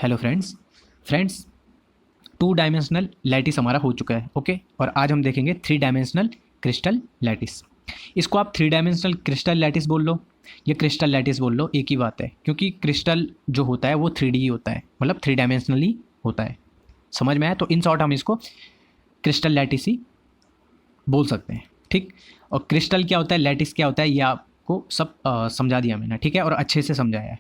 Hello friends two dimensional lattice हमारा हो चुका है। ओके, और आज हम देखेंगे थ्री डायमेंशनल क्रिस्टल लैटिस। इसको आप थ्री डायमेंशनल क्रिस्टल लैटिस बोल लो या क्रिस्टल लैटिस बोल लो, एक ही बात है, क्योंकि क्रिस्टल जो होता है वो 3D ही होता है, मतलब थ्री डायमेंशनली होता है। समझ में आया? तो इन शॉर्ट हम इसको क्रिस्टल लैटिस ही बोल सकते हैं। ठीक, और क्रिस्टल क्या होता है, लैटिस क्या होता है, ये आपको सब समझा दिया मैंने, ठीक है, और अच्छे से समझाया है,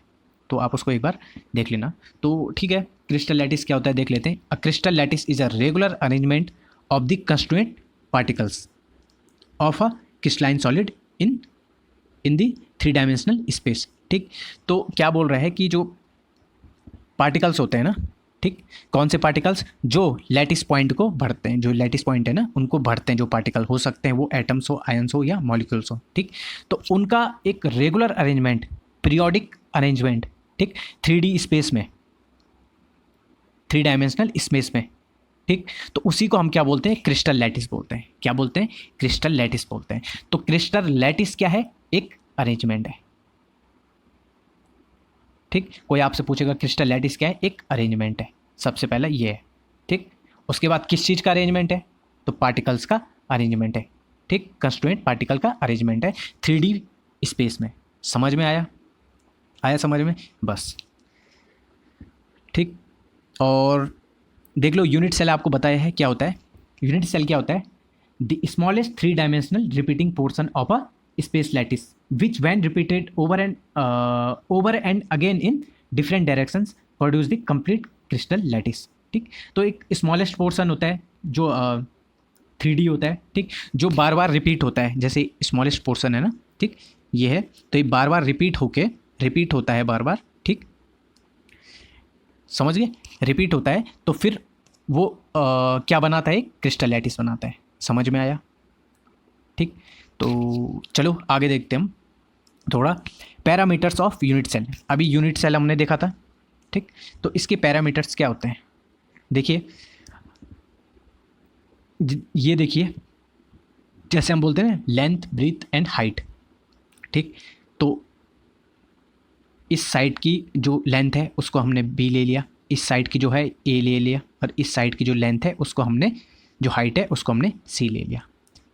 तो आप उसको एक बार देख लेना। तो ठीक है, क्रिस्टल लैटिस क्या होता है देख लेते हैं। A crystal lattice is a regular arrangement of the constituent particles of a crystalline solid in in the three dimensional space. ठीक, तो क्या बोल रहा है कि जो पार्टिकल्स होते हैं ना, ठीक, कौन से पार्टिकल्स जो लैटिस पॉइंट को भरते हैं, जो लैटिस पॉइंट है ना उनको भरते हैं, जो पार्टिकल हो सकते हैं वो एटम्स हो, आयंस हो या मॉलिक्यूल्स हो। ठीक, तो उनका एक रेगुलर अरेंजमेंट, पीरियोडिक अरेंजमेंट, ठीक, 3D स्पेस में, थ्री डायमेंशनल स्पेस में। ठीक, तो उसी को हम क्या बोलते हैं, क्रिस्टल लैटिस बोलते हैं। क्या बोलते हैं? क्रिस्टल लैटिस बोलते हैं। तो क्रिस्टल लैटिस क्या है? एक अरेंजमेंट है। ठीक, कोई आपसे पूछेगा क्रिस्टल लैटिस क्या है, एक अरेंजमेंट है। सबसे पहला ये है। ठीक, उसके बाद किस चीज़ का अरेंजमेंट है? तो पार्टिकल्स का अरेंजमेंट है। ठीक, कंस्टिट्यूएंट पार्टिकल का अरेंजमेंट है 3D स्पेस में। समझ में आया? आया समझ में? बस ठीक, और देख लो, यूनिट सेल आपको बताया है क्या होता है। यूनिट सेल क्या होता है? The smallest three dimensional repeating portion of a space lattice which when repeated over and again in different directions produce the complete crystal lattice. ठीक, तो एक स्मॉलेस्ट पोर्शन होता है जो 3D होता है, ठीक, जो बार बार रिपीट होता है, जैसे स्मॉलेस्ट पोर्शन है ना, ठीक, ये है, तो ये बार बार रिपीट होता है बार बार। ठीक, समझ गए? रिपीट होता है तो फिर वो क्या बनाता है? क्रिस्टल लैटिस बनाता है। समझ में आया? ठीक, तो चलो आगे देखते हैं हम थोड़ा पैरामीटर्स ऑफ यूनिट सेल। अभी यूनिट सेल हमने देखा था, ठीक, तो इसके पैरामीटर्स क्या होते हैं देखिए। ये देखिए, जैसे हम बोलते हैं ना, लेंथ, ब्रीथ एंड हाइट। ठीक, तो इस साइड की जो लेंथ है उसको हमने बी ले लिया, इस साइड की जो है ए ले लिया, और इस साइड की जो लेंथ है उसको हमने, जो हाइट है उसको हमने सी ले लिया।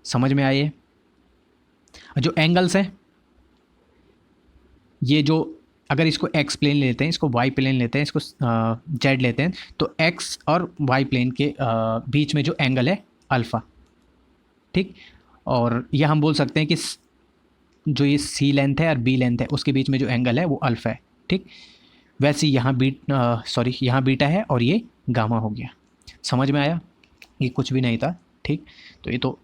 समझ में आए? जो एंगल्स हैं, ये जो, अगर इसको एक्स प्लेन लेते हैं, इसको वाई प्लेन लेते हैं, इसको जेड लेते हैं, तो एक्स और वाई प्लेन के बीच में जो एंगल है अल्फ़ा। ठीक, और यह हम बोल सकते हैं कि जो ये सी लेंथ है और बी लेंथ है उसके बीच में जो एंगल है वो अल्फ़ा है। ठीक, वैसे यहाँ यहाँ बीटा है और ये गामा हो गया। समझ में आया? ये कुछ भी नहीं था। ठीक, तो ये तो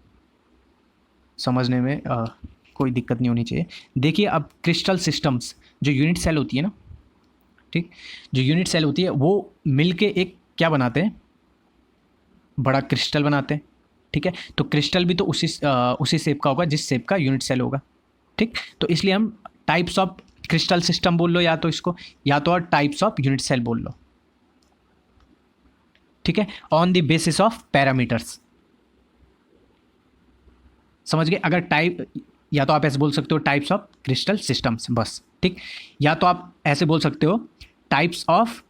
समझने में कोई दिक्कत नहीं होनी चाहिए। देखिए, अब क्रिस्टल सिस्टम्स, जो यूनिट सेल होती है ना, ठीक, जो यूनिट सेल होती है वो मिलके एक क्या बनाते हैं, बड़ा क्रिस्टल बनाते हैं। ठीक है, तो क्रिस्टल भी तो उसी शेप का होगा जिस शेप का यूनिट सेल होगा। ठीक, तो इसलिए हम टाइप्स ऑफ क्रिस्टल सिस्टम बोल लो, या तो इसको, या तो और टाइप्स ऑफ यूनिट सेल बोल लो। ठीक है, on the basis of parameters. समझ गए? अगर टाइप, या तो आप ऐसे बोल सकते हो टाइप्स ऑफ क्रिस्टल सिस्टम्स, बस। ठीक, या तो आप ऐसे बोल सकते हो types of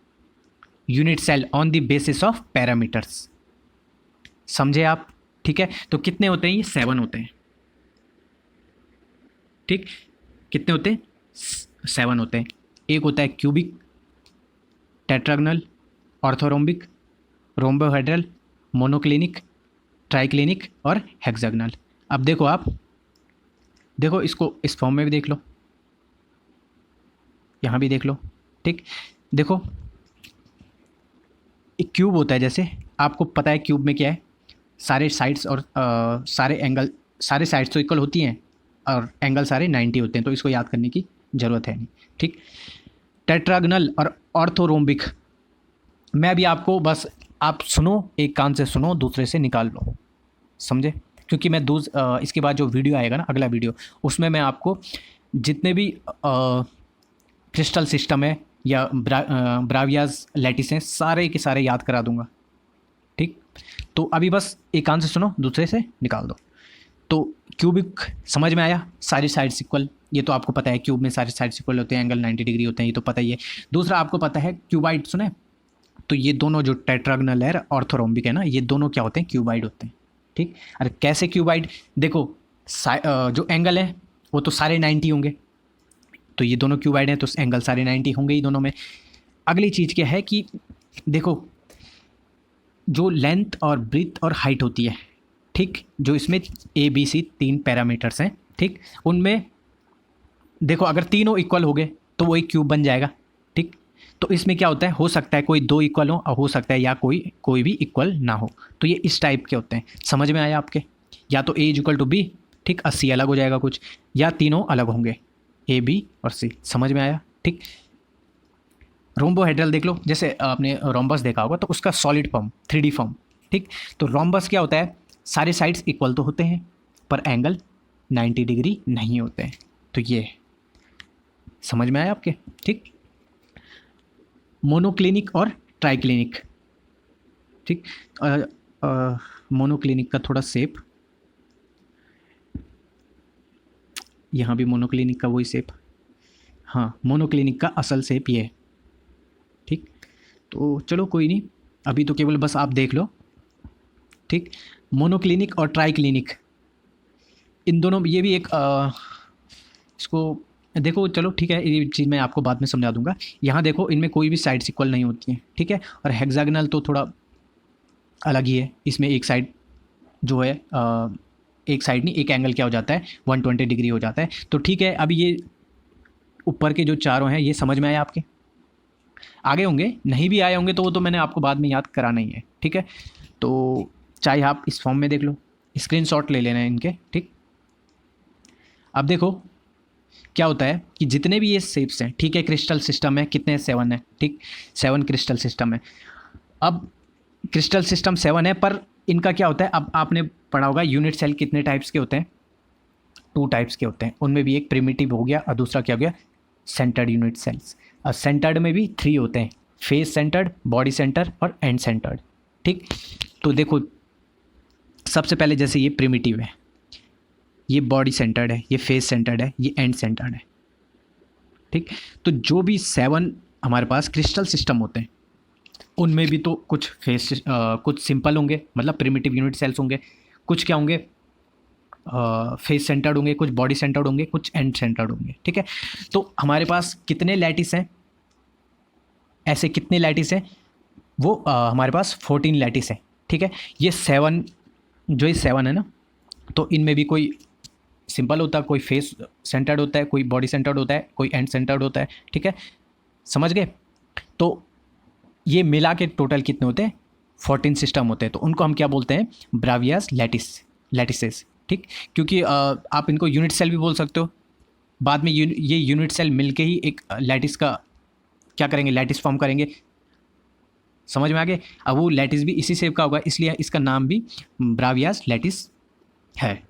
unit cell on the basis of parameters. समझे आप? ठीक है, तो कितने होते हैं? ये 7 होते हैं। ठीक, कितने होते हैं? 7 होते हैं। एक होता है cubic, tetragonal, orthorhombic, rhombohedral, monoclinic, triclinic और हेक्सागनल। अब देखो, आप देखो इसको, इस फॉर्म में भी देख लो, यहाँ भी देख लो। ठीक, देखो, एक क्यूब होता है, जैसे आपको पता है क्यूब में क्या है, सारे साइड्स और सारे एंगल, सारे साइड्स तो इक्वल होती हैं और एंगल सारे 90 होते हैं, तो इसको याद करने की ज़रूरत है नहीं। ठीक, टेट्रागनल और ऑर्थोरोम्बिक, मैं भी आपको बस, आप सुनो, एक कान से सुनो, दूसरे से निकाल लो। समझे? क्योंकि मैं इसके बाद जो वीडियो आएगा ना, अगला वीडियो, उसमें मैं आपको जितने भी क्रिस्टल सिस्टम है या ब्रावियाज लैटिस हैं, सारे के सारे याद करा दूंगा। ठीक, तो अभी बस एक कान से सुनो, दूसरे से निकाल दो। तो क्यूबिक समझ में आया, सारी साइड्स इक्वल, ये तो आपको पता है, क्यूब में सारे साइड्स इक्वल होते हैं, एंगल 90 डिग्री होते हैं, ये तो पता ही है। दूसरा आपको पता है क्यूबाइड, सुना है? तो ये दोनों जो टेट्रागोनल है ऑर्थोरोम्बिक है ना, ये दोनों क्या होते हैं, क्यूबाइड होते हैं। ठीक, अरे कैसे क्यूबाइड, देखो जो एंगल है वो तो सारे 90 होंगे, तो ये दोनों क्यूबाइड हैं तो एंगल सारे 90 होंगे ही दोनों में। अगली चीज़ क्या है कि देखो जो लेंथ और ब्रीथ और हाइट होती है, ठीक, जो इसमें ABC 3 पैरामीटर्स हैं, ठीक, उनमें देखो अगर तीनों इक्वल हो गए तो वो एक क्यूब बन जाएगा। ठीक, तो इसमें क्या होता है, हो सकता है कोई 2 इक्वल हो सकता है या कोई भी इक्वल ना हो, तो ये इस टाइप के होते हैं। समझ में आया आपके, या तो A इक्वल टू B, ठीक, 80 अलग हो जाएगा कुछ, या तीनों अलग होंगे A B और C। समझ में आया। ठीक, रोम्बोहेड्रल देख लो, जैसे आपने रोम्बस देखा होगा तो उसका सॉलिड फॉर्म 3D फॉर्म। ठीक, तो रोम्बस क्या होता है, सारे साइड्स इक्वल तो होते हैं पर एंगल 90 डिग्री नहीं होते हैं, तो ये समझ में आया आपके। ठीक, मोनोक्लिनिक और ट्राइक्लिनिक। ठीक, मोनोक्लिनिक का थोड़ा शेप, यहाँ भी मोनोक्लिनिक का वही शेप, हाँ मोनोक्लिनिक का असल शेप ये है। ठीक, तो चलो कोई नहीं, अभी तो केवल बस आप देख लो। ठीक, मोनोक्लिनिक और ट्राइक्लिनिक, इन दोनों, ये भी एक इसको देखो, चलो ठीक है, ये चीज़ मैं आपको बाद में समझा दूंगा। यहाँ देखो इनमें कोई भी साइड्स इक्वल नहीं होती हैं, ठीक है, और हेक्सागोनल तो थोड़ा अलग ही है, इसमें एक साइड जो है एक साइड नहीं, एक एंगल क्या हो जाता है 120 डिग्री हो जाता है। तो ठीक है, अभी ये ऊपर के जो चारों हैं ये समझ में आए आपके, आगे होंगे, नहीं भी आए होंगे तो वो तो मैंने आपको बाद में याद कराना ही है। ठीक है, तो चाहे आप इस फॉर्म में देख लो, स्क्रीनशॉट ले लेना है इनके। ठीक, अब देखो क्या होता है कि जितने भी ये शेप्स हैं, ठीक है, क्रिस्टल सिस्टम है, कितने 7 है, ठीक, 7 क्रिस्टल सिस्टम है। अब क्रिस्टल सिस्टम 7 है, पर इनका क्या होता है, अब आपने पढ़ा होगा यूनिट सेल कितने टाइप्स के होते हैं, 2 टाइप्स के होते हैं, उनमें भी एक प्रिमिटिव हो गया और दूसरा क्या हो गया, सेंटर्ड यूनिट सेल्स। और सेंटर्ड में भी 3 होते हैं, फेस सेंटर्ड, बॉडी सेंटर और एंड सेंटर्ड। ठीक, तो देखो सबसे पहले जैसे ये प्रिमिटिव है, ये बॉडी सेंटर्ड है, ये फेस सेंटर्ड है, ये एंड सेंटर्ड है। ठीक, तो जो भी 7 हमारे पास क्रिस्टल सिस्टम होते हैं उनमें भी तो कुछ कुछ सिंपल होंगे, मतलब प्रिमिटिव यूनिट सेल्स होंगे, कुछ क्या होंगे फेस सेंटर्ड होंगे, कुछ बॉडी सेंटर्ड होंगे, कुछ एंड सेंटर्ड होंगे। ठीक है, तो हमारे पास कितने लैटिस हैं, ऐसे कितने लैटिस हैं, वो हमारे पास 14 लैटिस है। ठीक है, ये 7 जो ये 7 है ना, तो इनमें भी कोई सिंपल होता है, कोई फेस सेंटर्ड होता है, कोई बॉडी सेंटर्ड होता है, कोई एंड सेंटर्ड होता है। ठीक है, समझ गए। तो ये मिला के टोटल कितने होते हैं, 14 सिस्टम होते हैं, तो उनको हम क्या बोलते हैं, ब्रावियास लैटिसेस। ठीक, क्योंकि आप इनको यूनिट सेल भी बोल सकते हो, बाद में ये यूनिट सेल मिलके ही एक लैटिस का क्या करेंगे, लैटिस फॉर्म करेंगे। समझ में आ गए। अब वो लैटिस भी इसी शेप का होगा, इसलिए इसका नाम भी ब्रावियास लैटिस है।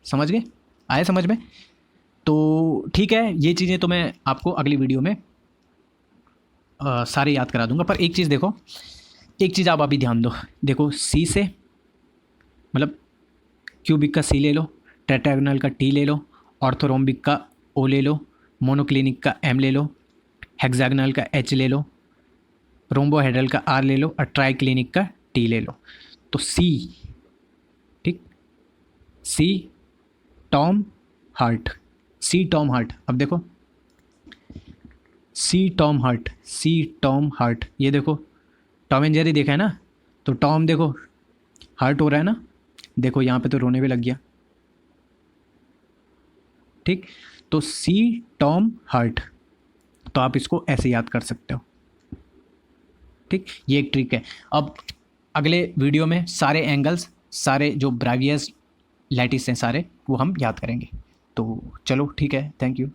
समझ गए, आए समझ में। तो ठीक है, ये चीज़ें तो मैं आपको अगली वीडियो में सारे याद करा दूंगा। पर एक चीज़ देखो, एक चीज़ आप अभी ध्यान दो, देखो सी से मतलब क्यूबिक का सी ले लो, टेट्रागोनल का टी ले लो, ऑर्थोरोम्बिक का ओ ले लो, मोनोक्लिनिक का एम ले लो, हेक्सागोनल का एच ले लो, रोम्बोहेड्रल का आर ले लो और ट्राइक्लिनिक का टी ले लो। तो सी, ठीक, सी टॉम हार्ट, सी टॉम हार्ट। अब देखो सी टॉम हार्ट, सी टॉम हार्ट, ये देखो टॉम एंड जेरी देखा है ना, तो टॉम देखो हार्ट हो रहा है ना, देखो यहाँ पे तो रोने भी लग गया। ठीक, तो सी टॉम हार्ट, तो आप इसको ऐसे याद कर सकते हो। ठीक, ये एक ट्रिक है। अब अगले वीडियो में सारे एंगल्स, सारे जो ब्रावियस लैटिस हैं सारे, वो हम याद करेंगे। तो चलो ठीक है, थैंक यू।